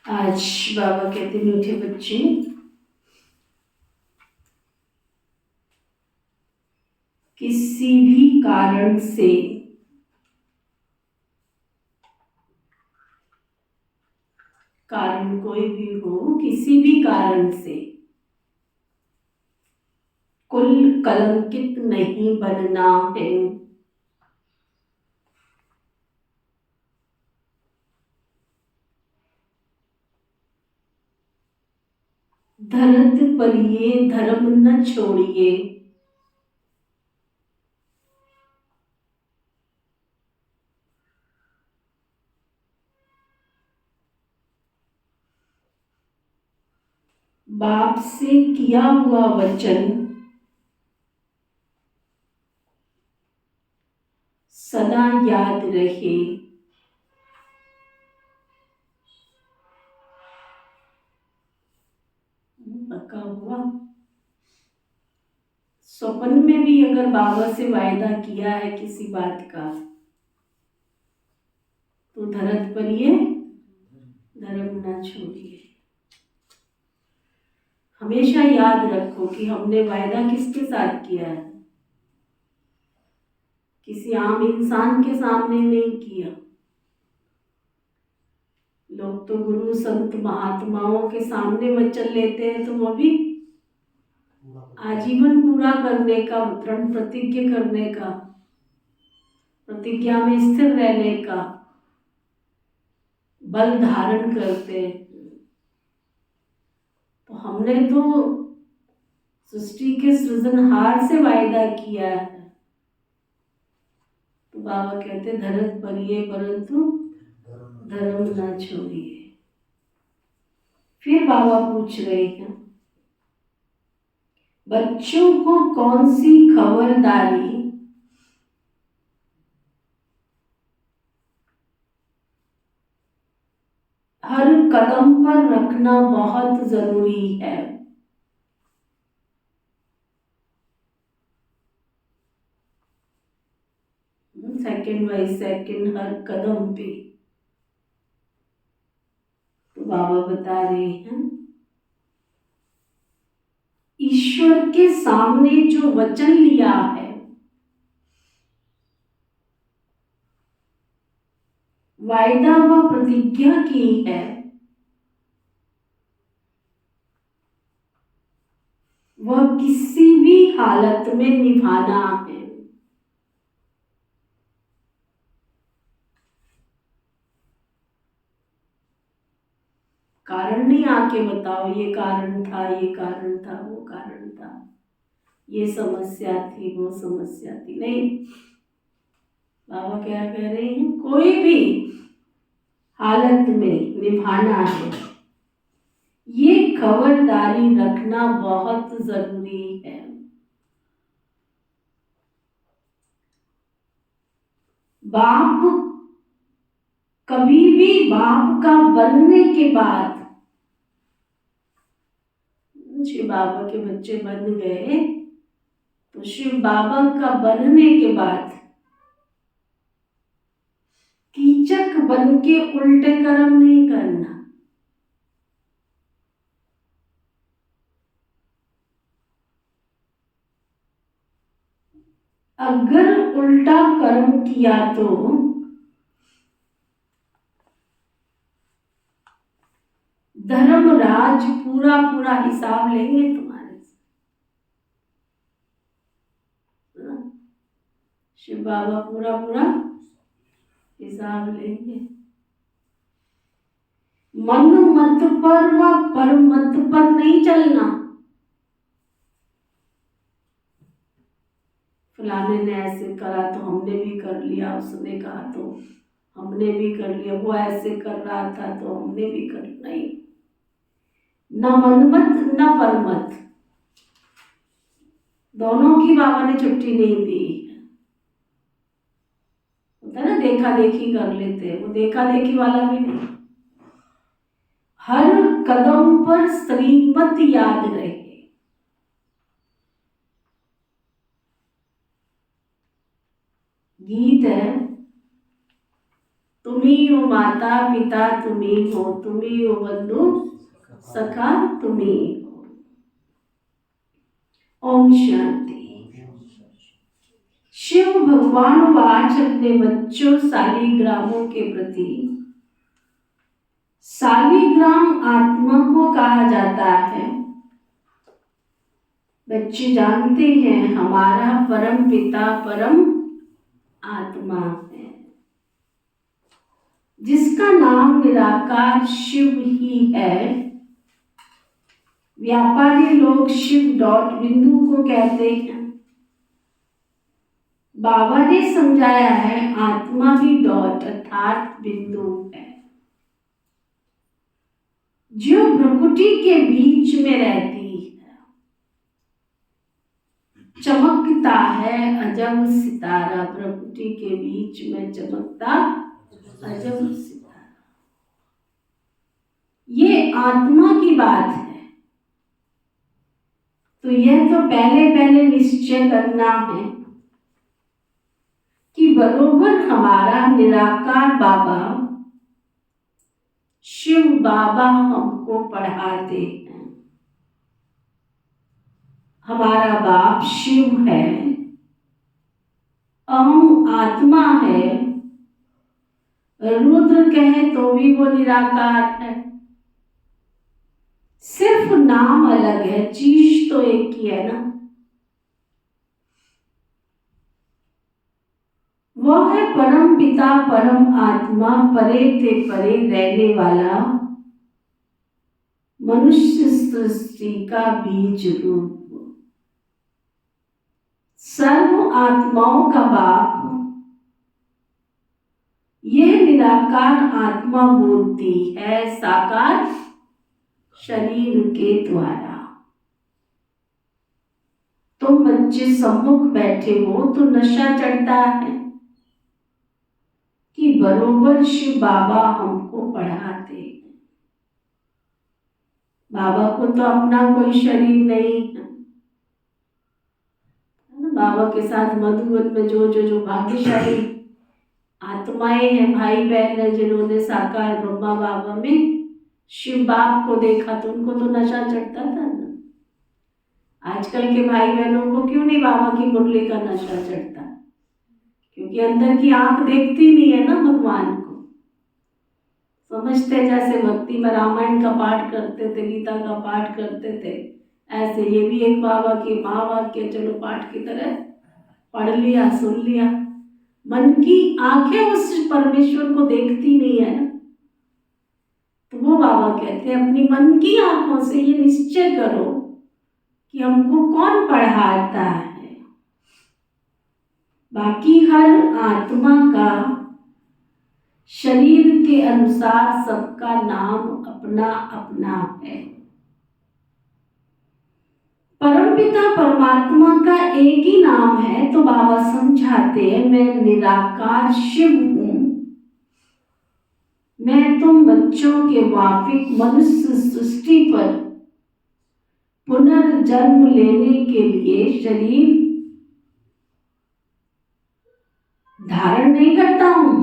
आज बाबा कहते मीठे बच्चे, किसी भी कारण से कारण कोई भी हो, किसी भी कारण से कुल कलंकित नहीं बनना है। धरत परिये धर्म न छोड़िए, बाप से किया हुआ वचन सदा याद रहे। पक्का हुआ। स्वप्न में भी अगर बाबा से वायदा किया है किसी बात का, तो धरत पर ये धर्म न छोड़िए। हमेशा याद रखो कि हमने वायदा किसके साथ किया है, किसी आम इंसान के सामने नहीं किया। लोग तो गुरु संत महात्माओं के सामने वचन लेते हैं, तो वो भी आजीवन पूरा करने का, दृढ़ प्रतिज्ञा करने का, प्रतिज्ञा में स्थिर रहने का बल धारण करते हैं। तो हमने तो सृष्टि के सृजनहार से वायदा किया है। तो बाबा कहते धरत परिये परंतु धर्म न छोड़िए। फिर बाबा पूछ रहे हैं, बच्चों को कौन सी खबरदारी हर कदम पर रखना बहुत जरूरी है। सेकंड बाय सेकंड, हर कदम पे। तो बाबा बता रहे हैं, ईश्वर के सामने जो वचन लिया है, वायदा व प्रतिज्ञा की है, वह किसी भी हालत में निभाना है। कारण नहीं आके बताओ ये कारण था, ये कारण था, वो कारण था, ये समस्या थी, वो समस्या थी, नहीं। बाबा क्या कह रहे हैं, कोई भी हालत में निभाना है, ये खबरदारी रखना बहुत जरूरी है। बाप कभी भी बाप का बनने के बाद, शिव बाबा के बच्चे बन गए, तो शिव बाबा का बनने के बाद कीचक बन के उल्टे कर्म नहीं करना। अगर उल्टा कर्म किया तो धर्मराज पूरा पूरा हिसाब लेंगे तुम्हारे से। शिव बाबा पूरा पूरा हिसाब लेंगे। मन मत पर व पर मत पर नहीं चलना। फलाने ने ऐसे करा तो हमने भी कर लिया, उसने कहा तो हमने भी कर लिया, वो ऐसे कर रहा था तो हमने भी कर, नहीं। न मनमत न परमत, दोनों की बाबा ने छुट्टी नहीं दी। होता है ना, देखा देखी कर लेते हैं, वो देखा देखी वाला भी नहीं। हर कदम पर श्रीमत याद रहे। गीत है, तुम ही हो माता पिता, तुम ही हो बंधु सखा, तुम ही हो। ओम शांति। शिव भगवान आज अपने बच्चों शालिग्रामों के प्रति, शालिग्राम आत्मा को कहा जाता है। बच्चे जानते हैं हमारा परम पिता परम आत्मा है, जिसका नाम निराकार शिव ही है। व्यापारी लोग शिव डॉट बिंदु को कहते हैं। बाबा ने समझाया है आत्मा भी डॉट अर्थात बिंदु है, जो भ्रुकुटी के बीच में रहती है। चमकता है अजब सितारा, भ्रुकुटी के बीच में चमकता अजब सितारा। ये आत्मा की बात है। तो यह तो पहले पहले निश्चय करना है कि बरोबर हमारा निराकार बाबा शिव बाबा हमको पढ़ाते हैं। हमारा बाप शिव है, अहम आत्मा है, रुद्र कहे तो भी वो निराकार है। सिर्फ नाम अलग है, चीज तो एक ही है ना। वह है परम पिता परम आत्मा, परे थे परे रहने वाला, मनुष्य सृष्टि का बीज रूप, सर्व आत्माओं का बाप। यह निराकार आत्मा बोलती है साकार शरीर के द्वारा। तुम बच्चे सम्मुख बैठे हो तो नशा चढ़ता है कि बरोबर शिव बाबा हमको पढ़ाते हैं। बाबा को तो अपना कोई शरीर नहीं है। बाबा के साथ मधुबन में जो भाग्यशाली आत्माएं हैं, भाई बहन है, जिन्होंने साकार ब्रह्मा बाबा में शिव बाप को देखा तो उनको तो नशा चढ़ता था ना। आजकल के भाई बहनों को क्यों नहीं बाबा की मुरली का नशा चढ़ता? क्योंकि अंदर की आंख देखती नहीं है ना भगवान को। समझते जैसे भक्ति में रामायण का पाठ करते थे, गीता का पाठ करते थे, ऐसे ये भी एक बाबा की माँ वाक्य चलो पाठ की तरह पढ़ लिया, सुन लिया। मन की आंखें उस परमेश्वर को देखती नहीं है ना। तो वो बाबा कहते हैं अपनी मन की आंखों से ये निश्चय करो कि हमको कौन पढ़ाता है। बाकी हर आत्मा का शरीर के अनुसार सबका नाम अपना अपना है। परमपिता परमात्मा का एक ही नाम है। तो बाबा समझाते हैं मैं निराकार शिव हूं। मैं तुम बच्चों के वापिक मनुष्य सृष्टि पर पुनर्जन्म लेने के लिए शरीर धारण नहीं करता हूं।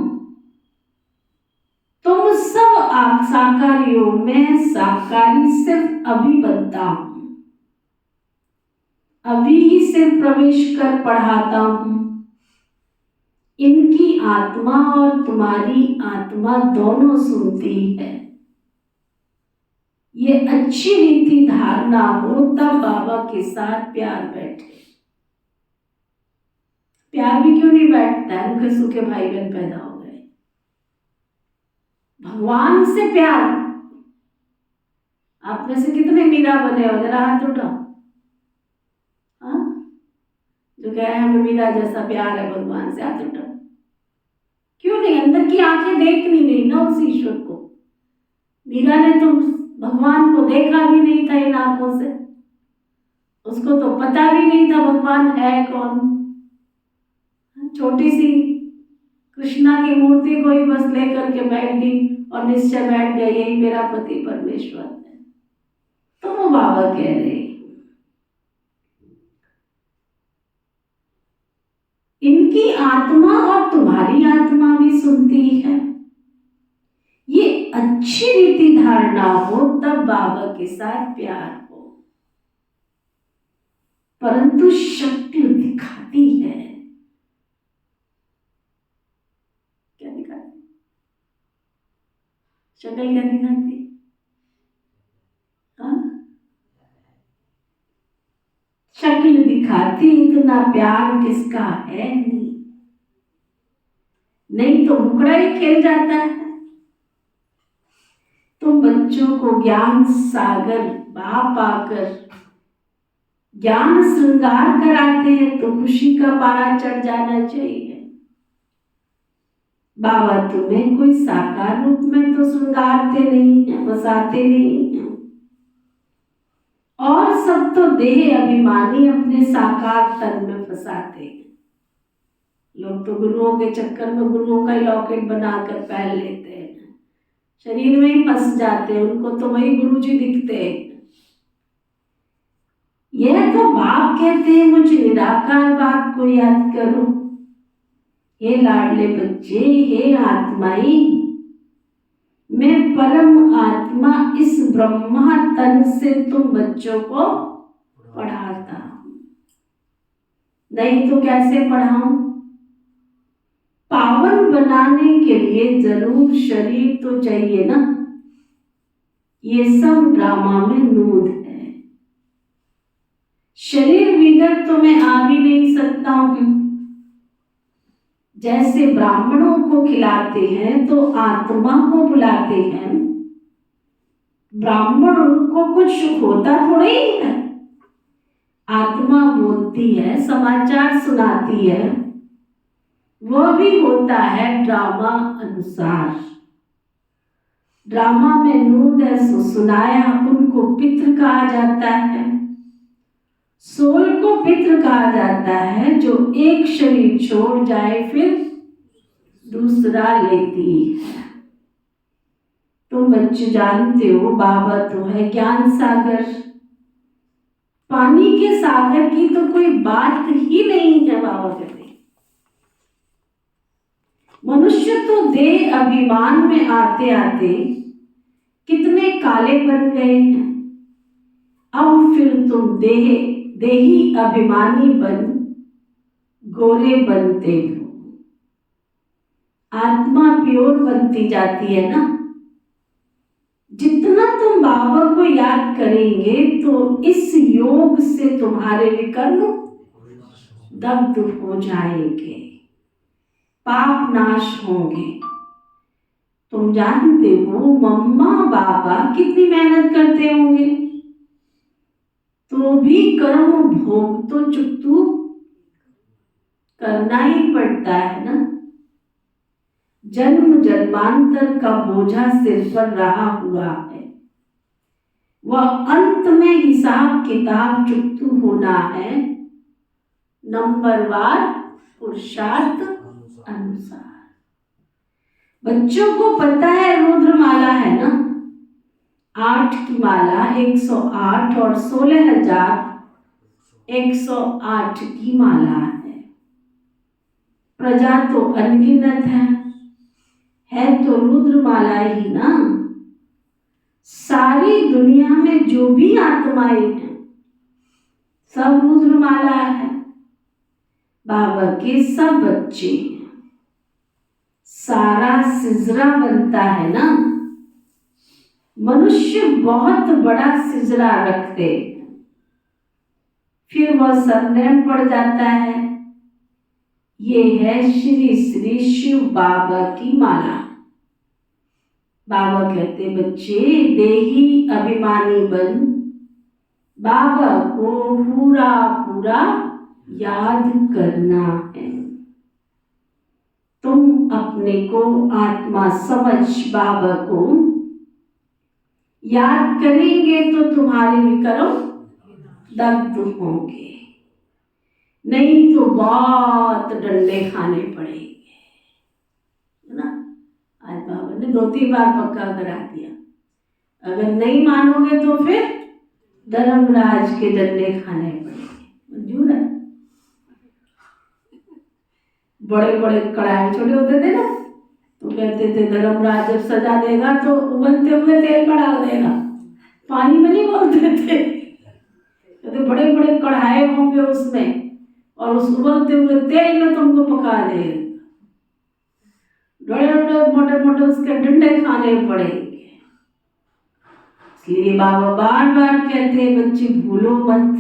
तुम सब साकारियों में साकारी सिर्फ अभी बनता हूं, अभी ही सिर्फ प्रवेश कर पढ़ाता हूं। इनकी आत्मा और तुम्हारी आत्मा दोनों सुनती है। ये अच्छी रीति धारणा हो तब बाबा के साथ प्यार बैठे। प्यार भी क्यों नहीं बैठता है? उनके सूखे भाई बहन पैदा हो गए। भगवान से प्यार। आप में से कितने मीरा बने हो? जरा हाथ उठाओ। जो कह रहे हैं हमें मीरा जैसा प्यार है भगवान से, हाथ उठाओ। क्यों नहीं? अंदर की आंखें देख नहीं ना उस ईश्वर को। मीरा ने तो भगवान को देखा भी नहीं था इन आंखों से। उसको तो पता भी नहीं था भगवान है कौन। छोटी सी कृष्णा की मूर्ति को ही बस लेकर के बैठ गई और निश्चय बैठ गया यही मेरा पति परमेश्वर है। तो वो बाबा कह रहे इनकी आत्मा और तुम्हारी आत्मा भी सुनती है। अच्छी रीति धारणा हो तब बाबा के साथ प्यार हो, परंतु शक्ति दिखाती है। क्या दिखाती? शक्ल क्या दिखाती? शक्ल दिखाती, इतना प्यार किसका है नहीं तो मुकड़ा ही खेल जाता है। तुम बच्चों को ज्ञान सागर बाप आकर ज्ञान श्रृंगार कराते हैं तो खुशी का पारा चढ़ जाना चाहिए। बाबा तुम्हें कोई साकार रूप में तो श्रृंगारते नहीं है, बसाते नहीं है, और सब तो देह अभिमानी अपने साकार तन में फंसाते हैं। लोग तो गुरुओं के चक्कर में गुरुओं का लॉकेट बनाकर पहन लेते हैं, शरीर में ही फंस जाते हैं, उनको तो वही गुरुजी दिखते हैं। यह तो बाप कहते हैं मुझे निराकार बाप को याद करो। हे लाडले बच्चे, हे आत्माई, मैं परम आत्मा इस ब्रह्मा तन से तुम बच्चों को पढ़ाता हूं। नहीं तो कैसे पढ़ाऊं? पावन बनाने के लिए जरूर शरीर तो चाहिए ना। ये सब ड्रामा में नूद है। शरीर बिगड़ तो मैं आ भी नहीं सकता हूं। जैसे ब्राह्मणों को खिलाते हैं तो आत्मा को बुलाते हैं, ब्राह्मण को कुछ होता थोड़ी है। आत्मा बोलती है, समाचार सुनाती है, वह भी होता है ड्रामा अनुसार। ड्रामा में नूद सुनाया, उनको पितृ कहा जाता है। सोल को पितृ कहा जाता है जो एक शरीर छोड़ जाए फिर दूसरा लेती है। तुम बच्चे जानते हो बाबा तो है ज्ञान सागर। पानी के सागर की तो कोई बात ही नहीं है बाबा कहते। मनुष्य तो देह अभिमान में आते आते कितने काले बन गए हैं। अब फिर तुम देही अभिमानी बन गोरे बनते हो। आत्मा प्योर बनती जाती है ना। जितना तुम बाबा को याद करेंगे तो इस योग से तुम्हारे विकर्म दग्ध हो जाएंगे, पाप नाश होंगे। तुम जानते हो मम्मा बाबा कितनी मेहनत करते होंगे, तो भी कर्म भोग तो चुकतू करना ही पड़ता है ना। जन्म जन्मांतर का बोझा सिर पर रहा हुआ है, वह अंत में हिसाब किताब चुकतू होना है, नंबरवार पुरुषार्थ अनुसार। बच्चों को पता है रुद्र माला है ना, 8 की माला 108 और 16,108 की माला है। प्रजा तो अनगिनत है तो रुद्र माला ही ना। सारी दुनिया में जो भी आत्माएं हैं सब रुद्र माला है, बाबा के सब बच्चे हैं। सारा सिजरा बनता है ना। मनुष्य बहुत बड़ा सिजरा रखते, फिर वह सरनेम पड़ जाता है। ये है श्री श्री शिव बाबा की माला। बाबा कहते बच्चे देही अभिमानी बन बाबा को पूरा पूरा याद करना है। तुम अपने को आत्मा समझ बाबा को याद करेंगे तो तुम्हारे विकर्म दग्ध होंगे, नहीं तो बहुत डंडे खाने पड़ेंगे, है ना। आज बाबा ने 2-3 बार पक्का करा दिया। अगर नहीं मानोगे तो फिर धर्मराज के डंडे खाने पड़ेंगे। मंजूर है? बड़े बड़े कड़ाहे छोटे होते थे ना, तो कहते थे धर्मराज जब सजा देगा तो उबलते हुए तेल में डाल देगा, पानी में नहीं बोलते थे। कहते बड़े बड़े कढ़ाई होंगे उसमें और उस उबलते हुए तेल में तुमको पका देगा, बड़े बड़े मोटे मोटे उसके डंडे खाने पड़ेंगे। इसलिए बाबा बार बार कहते हैं बच्चे भूलो मत,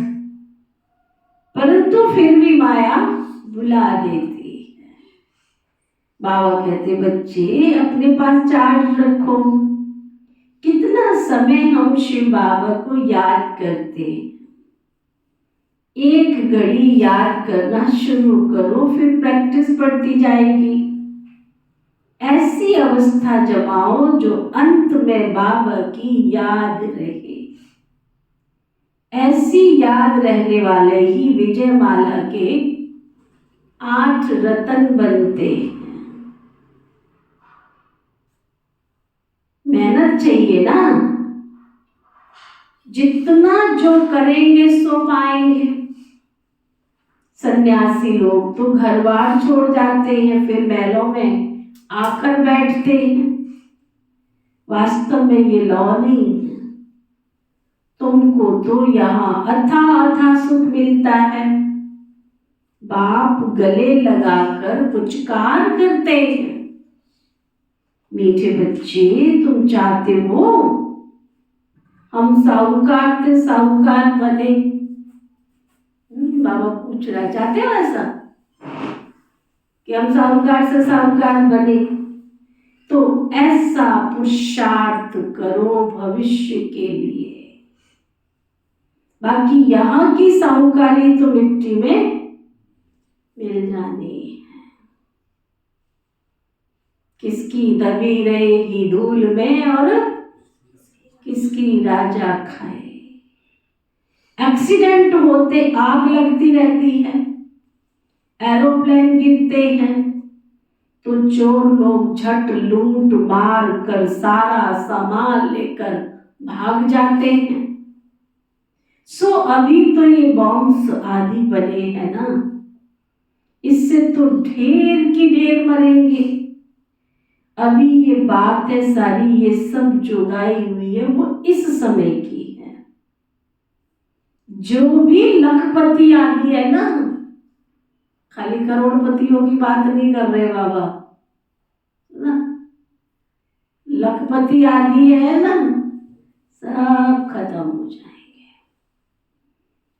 परंतु फिर भी माया बुला देती है। बाबा कहते बच्चे अपने पास चार्ट रखो, कितना समय हम शिव बाबा को याद करते, एक घड़ी याद करना शुरू करो, फिर प्रैक्टिस बढ़ती जाएगी। ऐसी अवस्था जमाओ जो अंत में बाबा की याद रहे। ऐसी याद रहने वाले ही विजय माला के 8 रतन बनते हैं। मेहनत चाहिए ना, जितना जो करेंगे सो पाएंगे। सन्यासी लोग तो घर बार छोड़ जाते हैं, फिर महलों में आकर बैठते हैं। वास्तव में ये लॉ नहीं है। तुमको तो यहाँ अथाह सुख मिलता है। बाप गले लगाकर पुचकार करते हैं, मीठे बच्चे तुम चाहते हो हम साहूकार से साहूकार बने। बाबा पूछ रहा, चाहते हो ऐसा कि हम साहूकार से साहूकार बने? तो ऐसा पुरुषार्थ करो भविष्य के लिए। बाकी यहाँ की साहूकारी तो मिट्टी में मिल जानी है। किसकी दबी रहेगी धूल में और किसकी राजा खाए। एक्सीडेंट होते आग लगती रहती है, एरोप्लेन गिरते हैं तो चोर लोग झट लूट मार कर सारा सामान लेकर भाग जाते हैं। सो अभी तो ये बॉम्ब्स आदि बने हैं ना, इससे तो ढेर की ढेर मरेंगे। अभी ये बात है सारी, ये सब जो गाई हुई है वो इस समय की है। जो भी लखपति आदि है ना, खाली करोड़पतियों की बात नहीं कर रहे बाबा ना, लखपति आदि है ना, सब खत्म हो जाएंगे।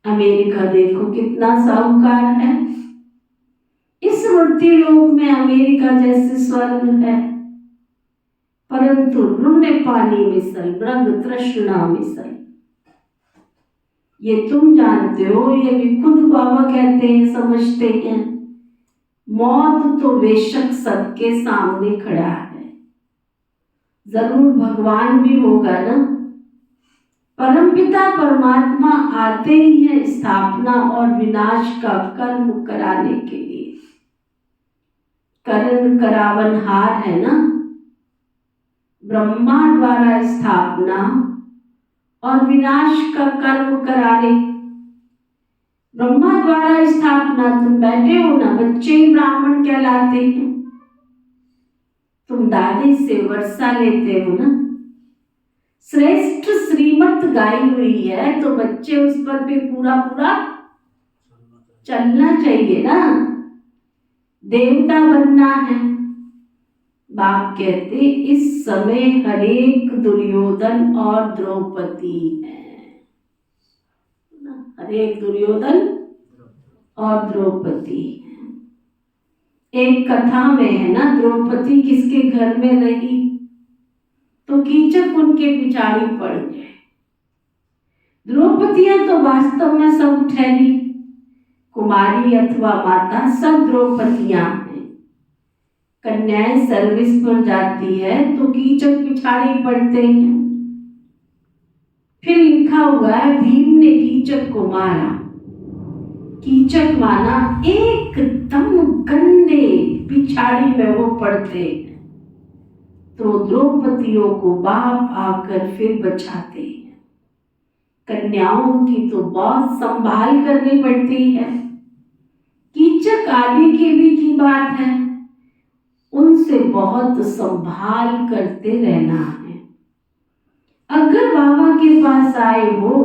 अमेरिका देखो कितना साहूकार है। इस मृत्यु लोक में अमेरिका जैसे स्वर्ग है, परंतु रुण्य पानी मिसल मृग तृष्णा मिसल। ये तुम जानते हो, ये भी खुद बाबा कहते हैं, समझते हैं। मौत तो बेशक सबके सामने खड़ा है, जरूर भगवान भी होगा ना। परमपिता परमात्मा आते ही है स्थापना और विनाश का कर्म कराने के लिए। करण करावनहार है ना, ब्रह्मा द्वारा स्थापना और विनाश का कर्म कराने। ब्रह्मा द्वारा स्थापना, तुम बैठे हो ना, बच्चे ही ब्राह्मण कहलाते हैं। तुम दादी से वर्षा लेते हो ना, श्रेष्ठ श्रीमत गाई हुई है तो बच्चे उस पर भी पूरा पूरा चलना चाहिए ना। देवता बनना है। बाप कहते इस समय हरेक दुर्योधन और द्रौपदी है, हरेक दुर्योधन और द्रौपदी है। एक कथा में है ना, द्रौपदी किसके घर में रही तो कीचक उनके पिछाड़ी पड़ गए। द्रौपदियां तो वास्तव में सब ठहरी कुमारी अथवा माता, सब द्रौपदियां हैं। कन्याएं सर्विस पर जाती है तो कीचक पिछाड़ी पड़ते हैं। फिर लिखा हुआ है भीम ने कीचक को मारा। कीचक माना एकदम गंदे पिछाड़ी में वो पड़ते हैं, तो द्रौपदियों को बाप आकर फिर बचाते हैं। कन्याओं की तो बहुत संभाल करनी पड़ती है। कीचक आदि की भी की बात है, उनसे बहुत संभाल करते रहना है। अगर बाबा के पास आए हो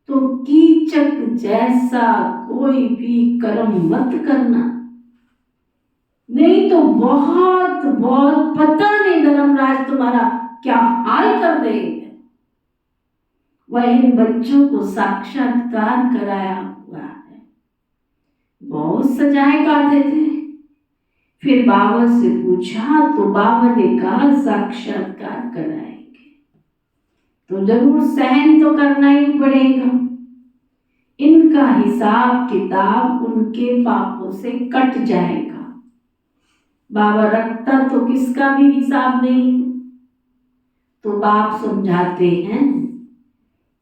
तो कीचक जैसा कोई भी कर्म मत करना, नहीं तो बहुत बहुत पता नहीं धर्मराज तुम्हारा क्या हाल कर देंगे। वह इन बच्चों को साक्षात्कार कराया हुआ है। बहुत सजाए गाते थे। फिर बाबा से पूछा तो बाबा ने कहा साक्षात्कार कराएंगे, तो जरूर सहन तो करना ही पड़ेगा। इनका हिसाब किताब उनके पापों से कट जाएगा। बाबा रखता तो किसका भी हिसाब नहीं। तो बाप समझाते हैं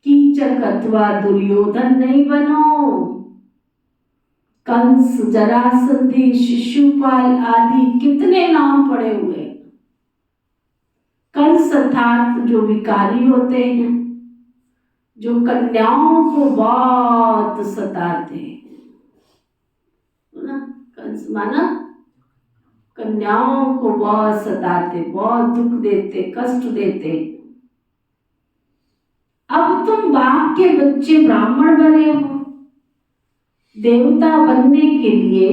कीचक अथवा दुर्योधन नहीं बनो। कंस, जरासंधी, शिशुपाल आदि कितने नाम पड़े हुए। कंस अर्थात जो विकारी होते हैं, जो कन्याओं को बहुत सताते हैं ना। कंस माना कन्याओं को बहुत सताते, बहुत दुख देते, कष्ट देते। अब तुम बाप के बच्चे ब्राह्मण बने हो, देवता बनने के लिए,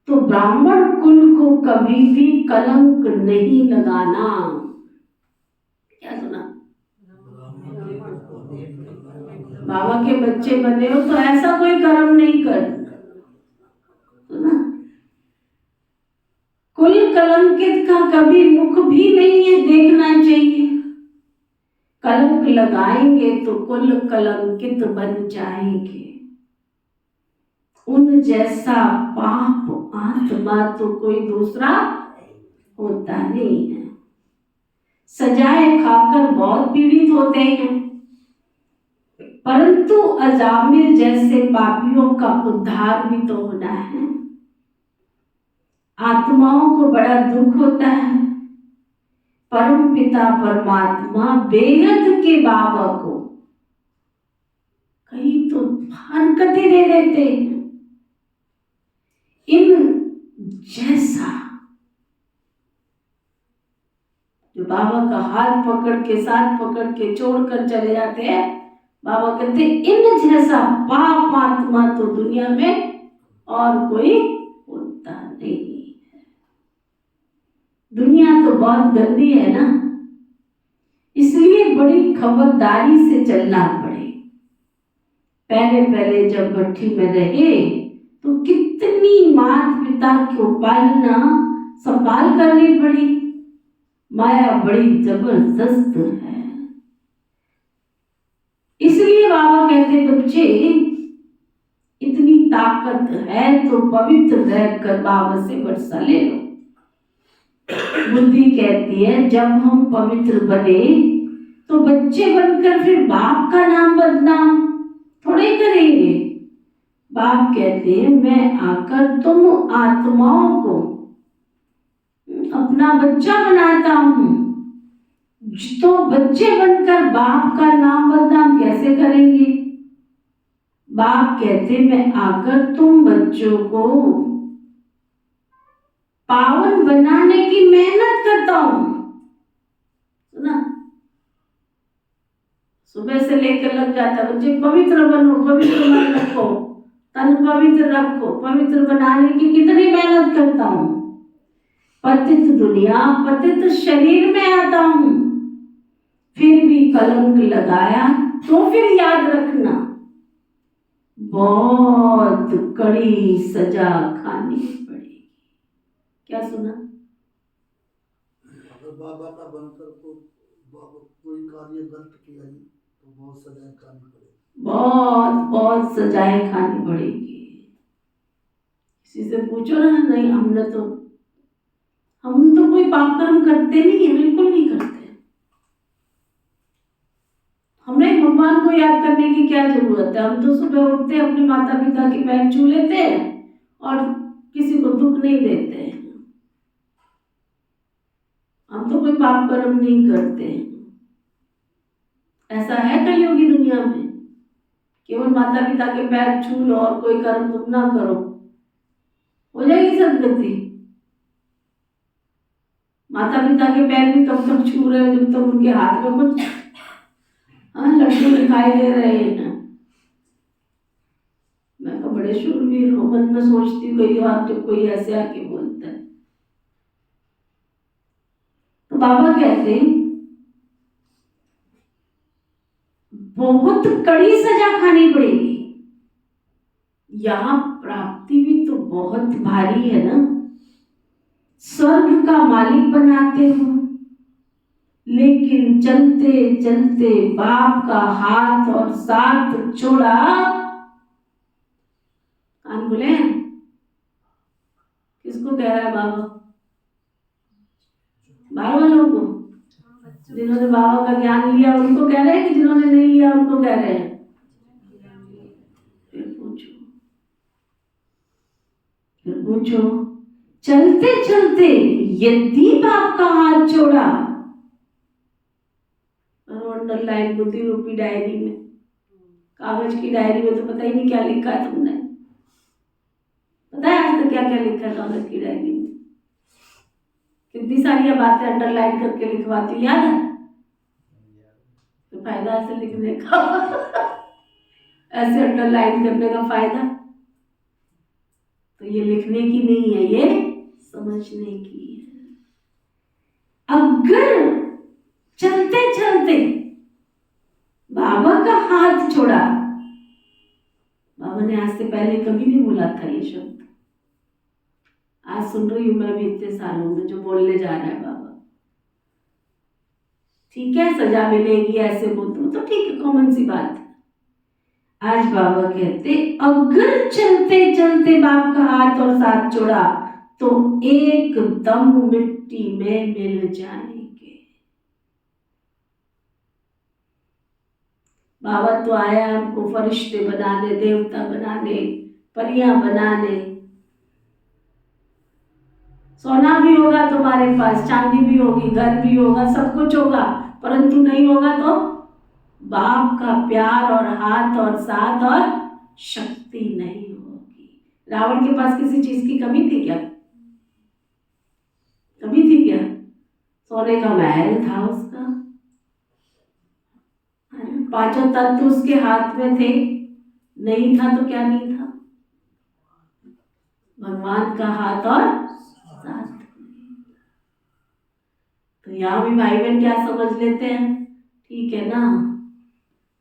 तो ब्राह्मण कुल को कभी भी कलंक नहीं लगाना। क्या सुना? बाबा के बच्चे बने हो तो ऐसा कोई कर्म नहीं करना, सुना? कुल कलंकित का कभी मुख भी नहीं है देखना चाहिए। कलंक लगाएंगे तो कुल कलंकित बन जाएंगे। उन जैसा पाप आत्मा तो कोई दूसरा होता नहीं है। सजाए खाकर बहुत पीड़ित होते हैं, परंतु अजामिल जैसे पापियों का उद्धार भी तो होना है। आत्माओं को बड़ा दुख होता है। परम पिता परमात्मा बेहद के बाबा को कहीं तो हरकतें दे देते हैं। इन जैसा जो बाबा का हाथ पकड़ के, साथ पकड़ के छोड़कर चले जाते हैं, बाबा कहते इन जैसा पाप आत्मा तो दुनिया में और कोई होता नहीं। दुनिया तो बहुत गंदी है ना, इसलिए बड़ी खबरदारी से चलना पड़े। पहले पहले जब भट्टी में रहे तो कितनी माता पिता को पालना संभाल करनी पड़ी। माया बड़ी जबरदस्त है। इसलिए बाबा कहते बच्चे इतनी ताकत है तो पवित्र रहकर बाबा से वर्षा ले लो। बुद्धि कहती है जब हम पवित्र बने तो बच्चे बनकर फिर बाप का नाम बदनाम थोड़े करेंगे। बाप कहते हैं मैं आकर तुम आत्माओं को अपना बच्चा बनाता हूं, तो बच्चे बनकर बाप का नाम बदनाम कैसे करेंगे। बाप कहते मैं आकर तुम बच्चों को पावन बनाने की मेहनत करता हूं। सुना? सुबह से लेकर लग जाता बच्चे पवित्र बनो, पवित्र मन रखो, तन पवित्र रखो, पवित्र बनाने की कितनी मेहनत करता हूं। पतित दुनिया पतित शरीर में आता हूं, फिर भी कलंक लगाया तो फिर याद रखना बहुत कड़ी सजा खानी पड़ेगी। क्या सुना? अगर बाबा का बनकर कोई कार्य गलत किया ही तो बहुत सजाएं खानी पड़ेगी। बहुत सजाएं खानी पड़ेगी। किसी से पूछो ना, नहीं हम तो कोई पाप कर्म करते नहीं है, बिल्कुल नहीं करते। हमें भगवान को याद करने की क्या जरूरत है। हम तो सुबह उठते हैं, अपने माता पिता के पैर छू लेते हैं और किसी को दुख नहीं देते हैं। हम तो कोई पाप कर्म नहीं करते। ऐसा है कलयुगी दुनिया में केवल माता पिता के पैर छू लो और कोई कर्म तुम ना करो, हो जाएगी सदगति। माता पिता के पैर भी कब तक छू रहे हो जब तक उनके हाथ में कुछ लड्डू दिखाई दे रहे हैं। मैं तो बड़े शूरवीर हो, मन में सोचती कोई बात तो कोई ऐसे आके बोलता है। तो बाबा कहते हैं बहुत कड़ी सजा खानी पड़ेगी। यहाँ प्राप्ति भी तो बहुत भारी है ना। स्वर्ग का मालिक बनाते हो, लेकिन चलते चलते बाप का हाथ और साथ छोड़ा। कान बोले किसको कह रहा है बाबा? बाहर वालों को, जिन्होंने बाबा का ज्ञान लिया उनको कह रहे हैं कि जिन्होंने नहीं लिया उनको कह रहे हैं? फिर पूछो चलते चलते यदि बाप का हाथ छोड़ा, अंडरलाइन बुद्धि रूपी डायरी में, कागज की डायरी में तो पता ही नहीं क्या लिखा है तुमने। पता है आज तक क्या क्या लिखा है कागज की डायरी में? कितनी सारी बातें अंडरलाइन करके लिखवाती हूँ, याद है? तो फायदा ऐसे लिखने का ऐसे अंडरलाइन करने का फायदा तो ये लिखने की नहीं है, ये समझने की है। अगर चलते चलते बाबा का हाथ छोड़ा, बाबा ने आज से पहले कभी नहीं बोला था ये शब्द, आज सुन रही हूं मैं भी इतने सालों में जो बोलने जा रहा है बाबा। ठीक है सजा मिलेगी ऐसे बोलते हो तो ठीक है, कॉमन सी बात है। आज बाबा कहते अगर चलते चलते बाप का हाथ और साथ छोड़ा तो एकदम मिट्टी में मिल जाएंगे। बाबा तो आया हमको फरिश्ते बनाने, देवता बनाने, परियां बनाने। सोना भी होगा तुम्हारे पास, चांदी भी होगी, घर भी होगा, सब कुछ होगा, परंतु नहीं होगा तो बाप का प्यार और हाथ और साथ और शक्ति नहीं होगी। रावण के पास किसी चीज की कमी थी क्या? कमी थी क्या? सोने का महल था उसका, पांचों तत्व उसके हाथ में थे, नहीं था तो क्या नहीं था? भगवान का हाथ और साथ। तो यहाँ भी भाई बहन क्या समझ लेते हैं, ठीक है ना,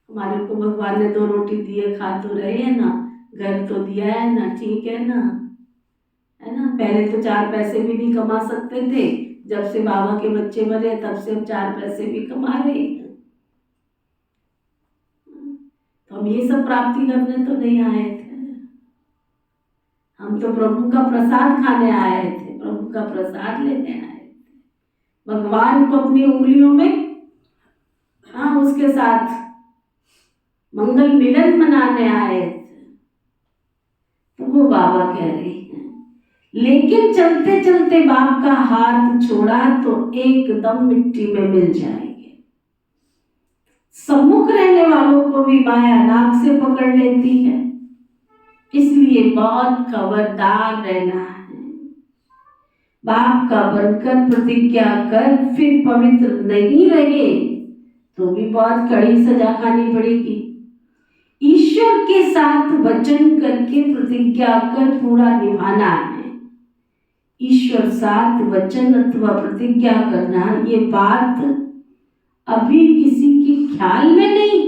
हमारे को भगवान ने 2 रोटी दिए, खा तो रहे हैं ना, घर तो दिया है ना, ठीक है ना, है ना। पहले तो 4 पैसे भी नहीं कमा सकते थे, जब से बाबा के बच्चे बने तब से हम 4 पैसे भी कमा रहे हैं। तो हम ये सब प्राप्ति करने तो नहीं आए थे, हम तो प्रभु का प्रसाद खाने आए थे, प्रभु का प्रसाद लेने आए थे, भगवान को अपनी उंगलियों में उसके साथ मंगल मिलन मनाने आए थे। तो वो बाबा कह रहे हैं लेकिन चलते चलते बाप का हाथ छोड़ा तो एकदम मिट्टी में मिल जाएंगे। सम्मुख रहने वालों को भी माया नाक से पकड़ लेती है, इसलिए बहुत खबरदार रहना है। बाप का बनकर प्रतिज्ञा कर फिर पवित्र नहीं रहे तो भी बहुत कड़ी सजा खानी पड़ेगी। ईश्वर के साथ वचन करके प्रतिज्ञा कर पूरा निभाना है। ईश्वर साथ वचन अथवा प्रतिज्ञा करना, ये बात अभी किसी के ख्याल में नहीं।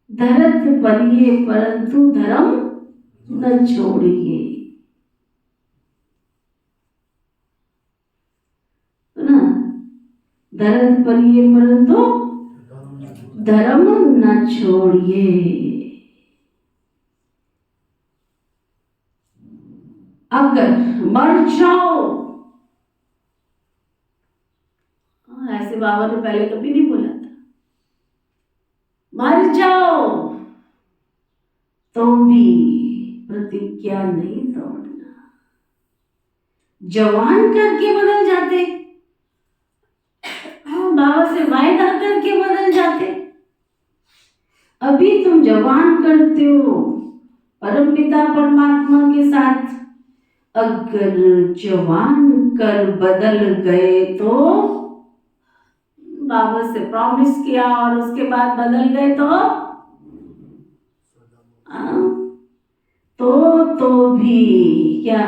धरत परिये परंतु धर्म न छोड़िए, ना, धरत परिये परंतु धर्म न छोड़िए। अगर मर जाओ, ऐसे बाबा ने पहले कभी नहीं बोला था, मर जाओ तो भी प्रतिज्ञा नहीं तोड़ना। जवान करके बदल जाते, बाबा से वायदा करके बदल जाते। अभी तुम जवान करते हो परमपिता परमात्मा के साथ, अगर जवान कर बदल गए तो, बाबा से प्रॉमिस किया और उसके बाद बदल गए तो तो भी क्या,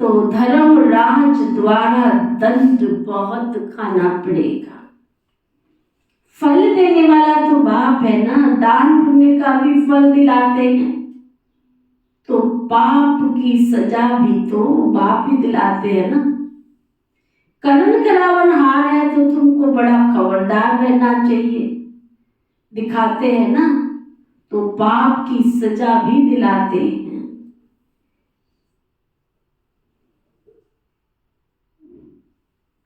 तो धर्मराज द्वारा दंड बहुत खाना पड़ेगा। फल देने वाला तो बाप है ना, दान पुण्य का भी फल दिलाते हैं, तो पाप की सजा भी तो बाप ही दिलाते हैं ना। करण करावन हार है तो तुमको बड़ा खबरदार रहना चाहिए, दिखाते हैं ना, तो पाप की सजा भी दिलाते हैं।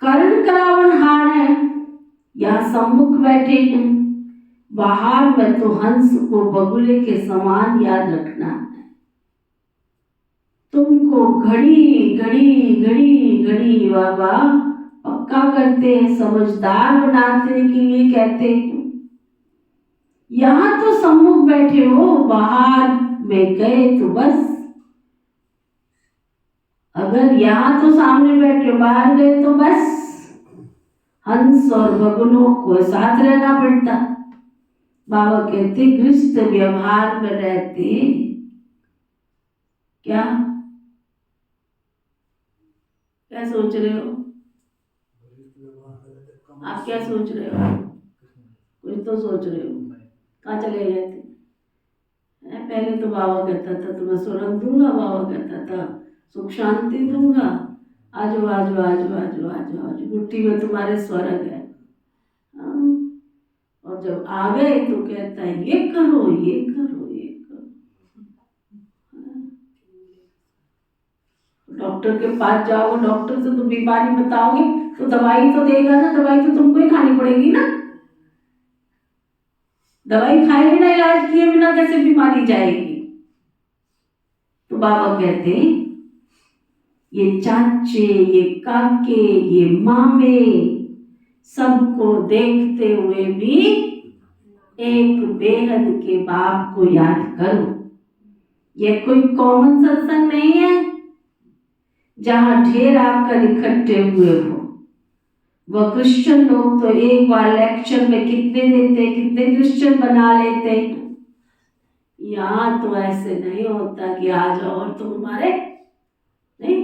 कर्ण करावन हार है, यहाँ सम्मुख बैठे हैं, बाहर में तो हंस को बगुले के समान याद रखना है। तुमको घड़ी घड़ी घड़ी घड़ी बाबा पक्का करते हैं, समझदार बनाने के लिए कहते हैं। यहाँ तो सम्मुख बैठे हो, बाहर में गए तो बस, अगर यहाँ तो सामने बैठे बाहर गए तो बस हंस और बगुलों को साथ रहना पड़ता। बाबा कहते गृहस्थ व्यवहार में रहते क्या क्या सोच रहे हो आप, क्या सोच रहे हो, कुछ तो सोच रहे हो, कहाँ चले गए थे? पहले तो बाबा कहता था तुम्हें स्वर्ग दूंगा, बाबा कहता था सुख शांति दूंगा, आजो आजो आजो आजो आजो आजो, मुट्ठी में तुम्हारे स्वर्ग है। और जब आ गए तो कहता है ये करो ये करो ये करो। डॉक्टर के पास जाओ, डॉक्टर से तुम बीमारी बताओगे तो दवाई तो देगा ना, दवाई तो तुमको ही खानी पड़ेगी ना। दवाई खाए बिना, इलाज किए बिना कैसे बीमारी जाएगी? तो बाबा कहते ये चाचे, ये काके, ये मामे, सबको देखते हुए भी एक बेहद के बाप को याद करो। ये कोई कॉमन सत्संग नहीं है जहां ढेर आकर इकट्ठे हुए हो। वह क्रिश्चियन लोग तो एक बार लेक्चर में कितने देते, कितने क्रिश्चियन बना लेते हैं। यहाँ तो ऐसे नहीं होता कि आ जाओ और तुम हमारे नहीं।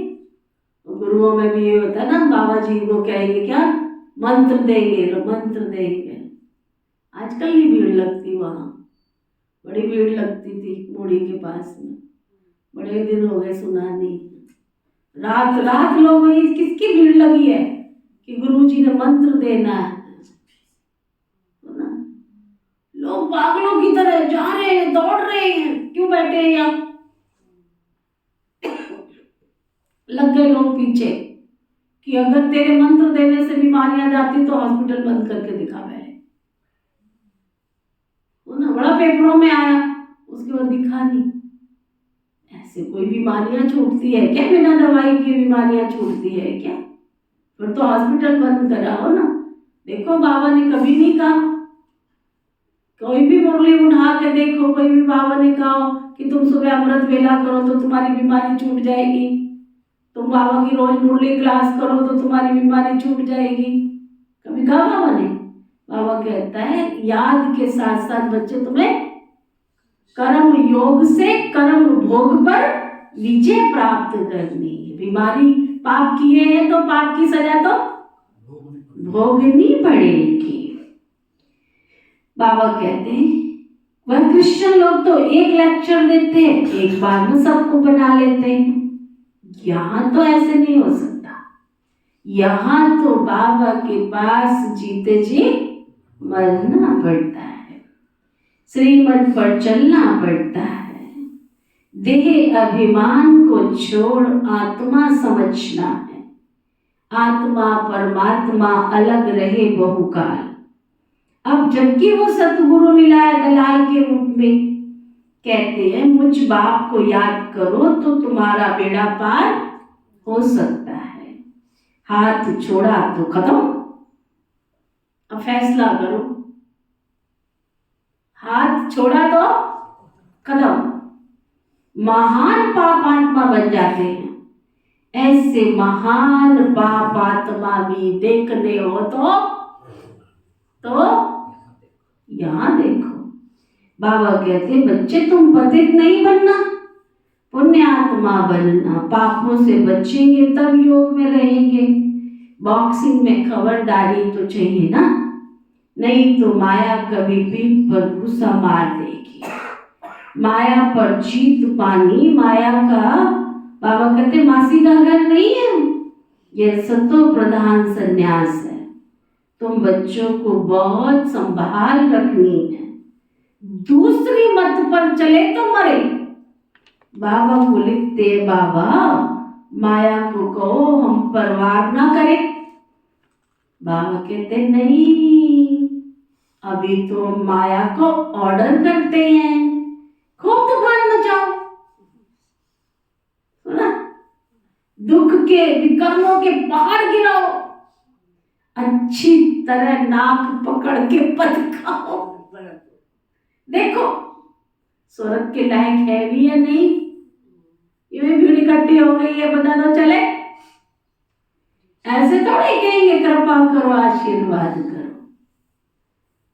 गुरुओं में भी ये होता है ना, बाबा जी को कहेंगे क्या, मंत्र देंगे, मंत्र देंगे। आजकल ही भीड़ लगती, वहाँ बड़ी भीड़ लगती थी मोड़ी के पास में, बड़े दिन हो गए सुना नहीं। रात रात लोग किसकी भीड़ लगी है कि गुरुजी ने मंत्र देना है ना। लोग पागलों की तरह जा रहे हैं, दौड़ रहे हैं, क्यों बैठे हैं यहाँ? लग गए लोग पीछे कि अगर तेरे मंत्र देने से बीमारियां जाती तो हॉस्पिटल बंद करके दिखा पहले, वो ना बड़ा पेपरों में आया, उसके बाद दिखा नहीं। ऐसे कोई बीमारियां छूटती है क्या? बिना दवाई की बीमारियां छूटती है क्या? फिर तो हॉस्पिटल बंद कराओ ना। देखो बाबा ने कभी नहीं कहा, कोई भी मुरली उठा के देखो, कोई भी बाबा ने कहा कि तुम सुबह अमृत वेला करो तो तुम्हारी बीमारी छूट जाएगी, तुम बाबा की रोज मुरली क्लास करो तो तुम्हारी बीमारी छूट जाएगी? कभी कहा बाबा ने? बाबा कहता है याद के साथ साथ बच्चे तुम्हें कर्म योग से कर्म भोग पर विजय प्राप्त करनी है। बीमारी पाप किए हैं तो पाप की सजा तो भोगनी पड़ेगी। बाबा कहते हैं वह क्रिश्चियन लोग तो एक लेक्चर देते हैं, एक बार में सबको बना लेते हैं। यहाँ तो ऐसे नहीं हो सकता। यहाँ तो बाबा के पास जीते जी मरना पड़ता है, श्रीमत पर चलना पड़ता है, देह अभिमान को छोड़ आत्मा समझना है। आत्मा परमात्मा अलग रहे बहुकाल। अब जबकि वो सतगुरु मिला है दलाल के रूप में, कहते हैं मुझ बाप को याद करो तो तुम्हारा बेड़ा पार हो सकता है। हाथ छोड़ा तो खत्म। अब फैसला करो, हाथ छोड़ा तो खत्म। महान पाप आत्मा बन जाते हैं। ऐसे महान पाप आत्मा भी देखने हो तो यहाँ देखो। बाबा कहते बच्चे तुम पतित नहीं बनना, पुण्य आत्मा बनना। पापों से बचेंगे तब योग में रहेंगे। बॉक्सिंग में खबरदारी तो चाहिए ना, नहीं तो माया कभी पीठ पर घुसा मार देगी। माया पर जीत पानी, माया का बाबा कहते मासी का घर नहीं है, यह सतो प्रधान संन्यास है। तुम बच्चों को बहुत संभाल रखनी है, दूसरी मत पर चले तो मरे। बाबा को लिखते बाबा माया को कहो हम पर वार ना करें। बाबा कहते नहीं, अभी तो माया को ऑर्डर करते हैं, खूब तूफान मचाओ, सुना, दुख के विकर्मों के पहाड़ गिराओ, अच्छी तरह नाक पकड़ के पटकाओ। देखो स्वर्ग के लायक है भी या नहीं। ये भीड़ इकट्ठी हो गई है, बता दो चले। ऐसे थोड़ी कहेंगे कृपा करो आशीर्वाद करो।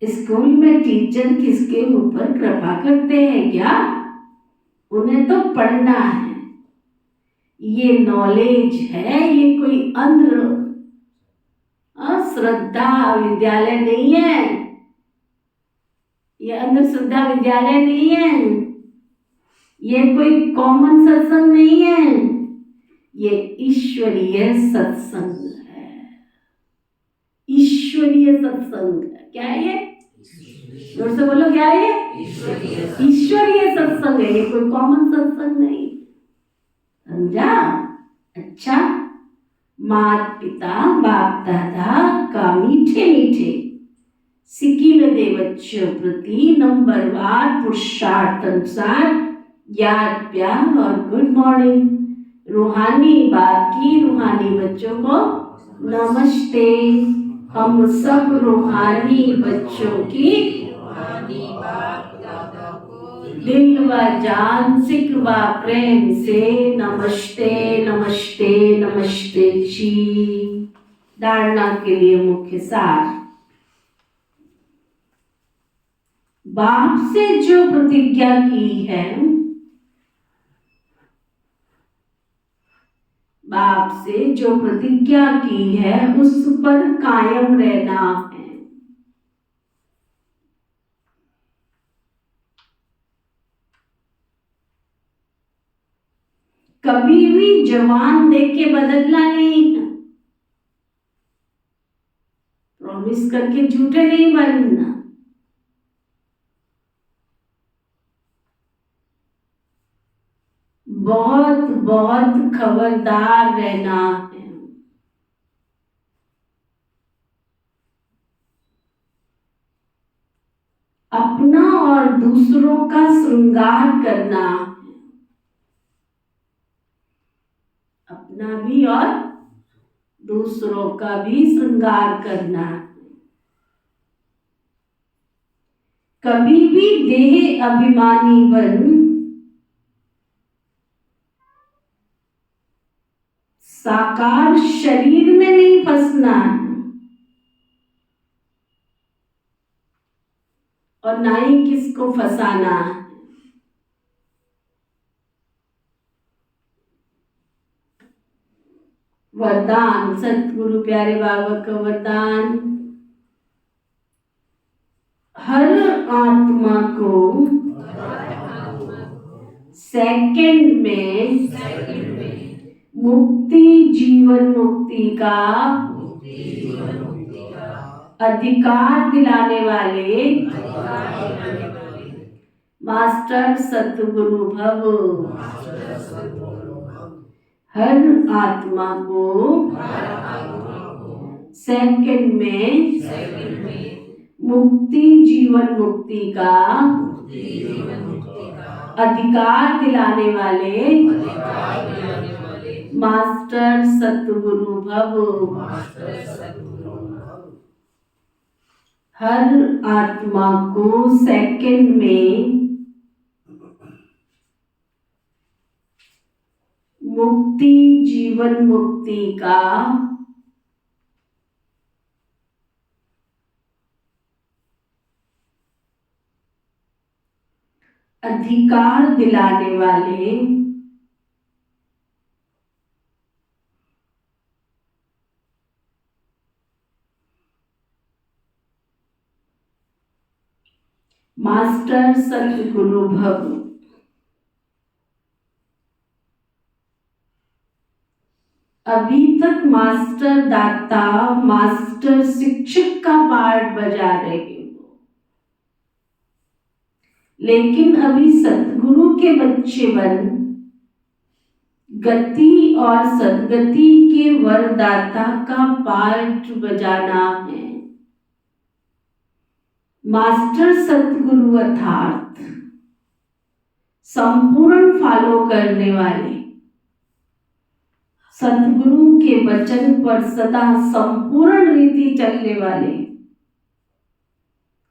स्कूल में टीचर किसके ऊपर कृपा करते हैं क्या? उन्हें तो पढ़ना है, ये नॉलेज है, ये कोई अंध श्रद्धा विद्यालय नहीं है, ये अंधश्रद्धा विद्यालय नहीं है, ये कोई कॉमन सत्संग नहीं है, ये ईश्वरीय सत्संग है। ईश्वरीय सत्संग है। क्या है ये? जोर से बोलो, क्या है ये? ईश्वरीय सत्संग है, ये कोई कॉमन सत्संग नहीं। समझा? अच्छा, माता पिता बाप दादा का मीठे मीठे सिक्किम दे बच्चों प्रति नंबरवार पुरुषार्थ अनुसार याद प्यार और गुड मॉर्निंग। रूहानी बाप की रूहानी बच्चों को नमस्ते। हम सब रूहानी बच्चों की दिल व जान सिक व प्रेम से नमस्ते नमस्ते नमस्ते जी। धारणा के लिए मुख्य सार। बाप से जो प्रतिज्ञा की है, बाप से जो प्रतिज्ञा की है उस पर कायम रहना है। कभी भी जवान देख के बदलना नहीं है, प्रॉमिस करके झूठे नहीं बनना। बहुत बहुत खबरदार रहना है। अपना और दूसरों का श्रृंगार करना है, अपना भी और दूसरों का भी श्रृंगार करना है। कभी भी देह अभिमानी बन साकार शरीर में नहीं फंसना है, और ना ही किसको फंसाना है। वरदान, सतगुरु प्यारे बाबा का वरदान, हर आत्मा को सेकंड में मुक्ति जीवन मुक्ति का अधिकार दिलाने वाले मास्टर सतगुरु भव। हर आत्मा को सेकंड में मुक्ति जीवन मुक्ति का अधिकार दिलाने वाले मास्टर सतगुरु भव। हर आत्मा को सेकंड में मुक्ति जीवन मुक्ति का अधिकार दिलाने वाले मास्टर सतगुरु भव। अभी तक मास्टर दाता मास्टर शिक्षक का पार्ट बजा रहे हो, लेकिन अभी सतगुरु के बच्चे बन गति और सदगति के वरदाता का पार्ट बजाना है। मास्टर सतगुरु अर्थात संपूर्ण फॉलो करने वाले, सतगुरु के वचन पर सदा संपूर्ण रीति चलने वाले,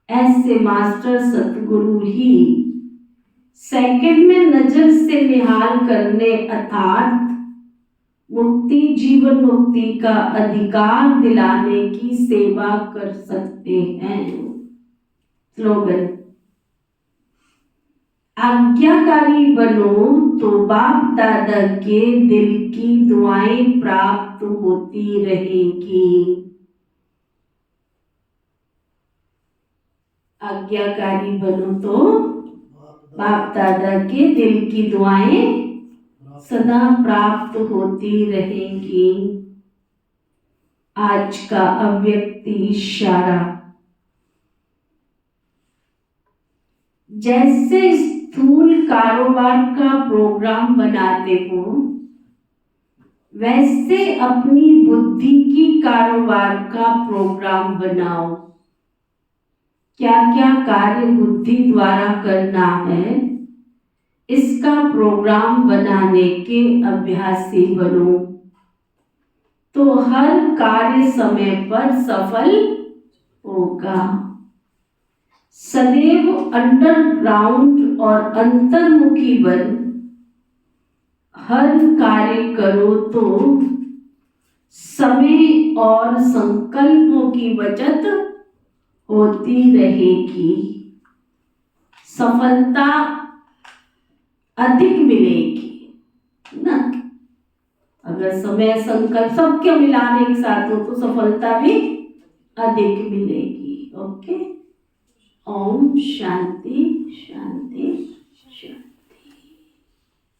ऐसे मास्टर सतगुरु ही सेकंड में नजर से निहाल करने अर्थात मुक्ति जीवन मुक्ति का अधिकार दिलाने की सेवा कर सकते हैं। स्लोगन, आज्ञाकारी बनो तो बाप दादा के दिल की दुआएं प्राप्त होती रहेगी। आज्ञाकारी बनो तो बाप दादा के दिल की दुआएं सदा प्राप्त होती रहेंगी। आज का अव्यक्त इशारा, जैसे स्थूल कारोबार का प्रोग्राम बनाते हो, वैसे अपनी बुद्धि की कारोबार का प्रोग्राम बनाओ। क्या क्या कार्य बुद्धि द्वारा करना है, इसका प्रोग्राम बनाने के अभ्यासी बनो, तो हर कार्य समय पर सफल होगा। सदैव अंडरग्राउंड और अंतर्मुखी बन हर कार्य करो तो समय और संकल्पों की बचत होती रहेगी, सफलता अधिक मिलेगी ना। अगर समय संकल्प सबके मिलाने के साथ हो तो सफलता भी अधिक मिलेगी। ओके, ओम शांति शांति।